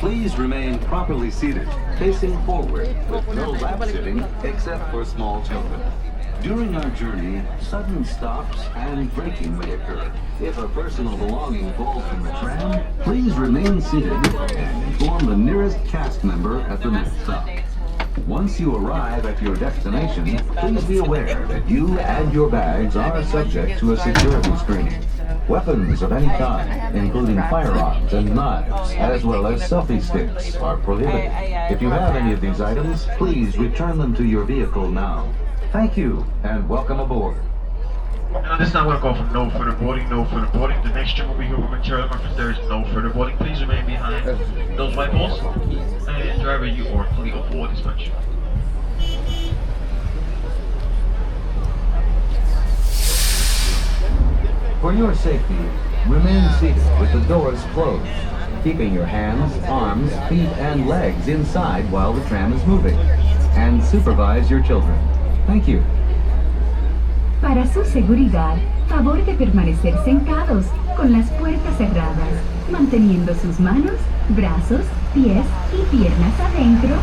Please remain properly seated, facing forward, with no lap sitting except for small children. During our journey, sudden stops and braking may occur. If a personal belonging falls from the tram, please remain seated and inform the nearest cast member at the next stop. Once you arrive at your destination, please be aware that you and your bags are subject to a security screening. Weapons of any kind, including firearms and knives, as well as selfie sticks, are prohibited. If you have any of these items, please return them to your vehicle now. Thank you, and welcome aboard. Now this time we're going to go for no further boarding, no further boarding. The next tram will be here momentarily, if there is no further boarding. Please remain behind those white poles. And driver, you are fully aboard dispatch. For your safety, remain seated with the doors closed, keeping your hands, arms, feet, and legs inside while the tram is moving. And supervise your children. Thank you. Para su seguridad, favor de permanecer sentados con las puertas cerradas, manteniendo sus manos, brazos, pies y piernas adentro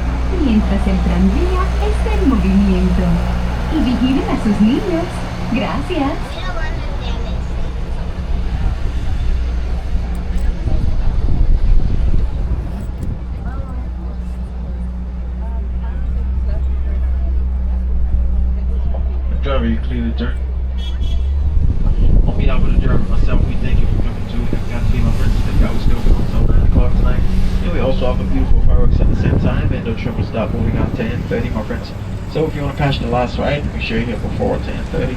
mientras el tranvía está en movimiento. Y vigilen a sus niños. Gracias. Driver, you clear the dirt. On behalf of the driver and myself, we thank you for coming to Epcot to be my friends. Epcot will still be on until 9 o'clock tonight. And we also offer beautiful fireworks at the same time, and the tram will stop moving on 10:30, my friends. So if you want to catch the last ride, make sure you're here before 10:30.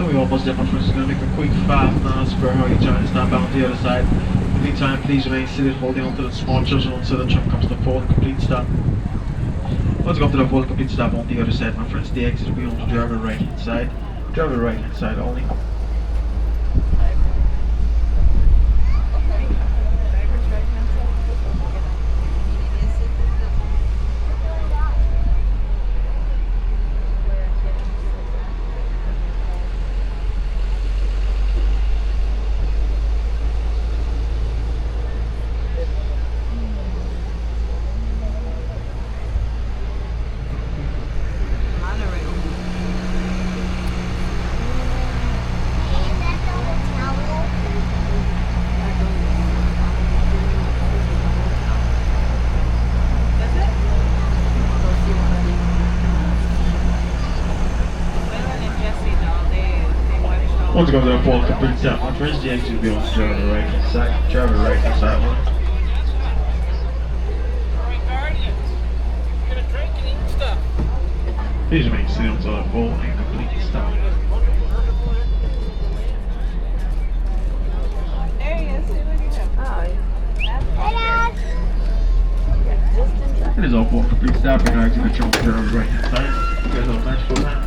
We almost done, my friends. We're going to make a quick 5 miles per hour. You're trying to stop out on the other side. In the meantime, please remain seated, holding on to the small children until the tram comes to full and complete stop. Let's go to the full and complete stop on the other side, my friends. The exit will be on the driver right hand side. Driver right hand side only. Once you go to the full complete stop, my friends, the exit will be on the driver right hand side. Driver right hand side one. Please remain seated until the full and complete stop. There he is. It is all full complete stop. We're now exiting the driver right hand side. You guys have a nice full time.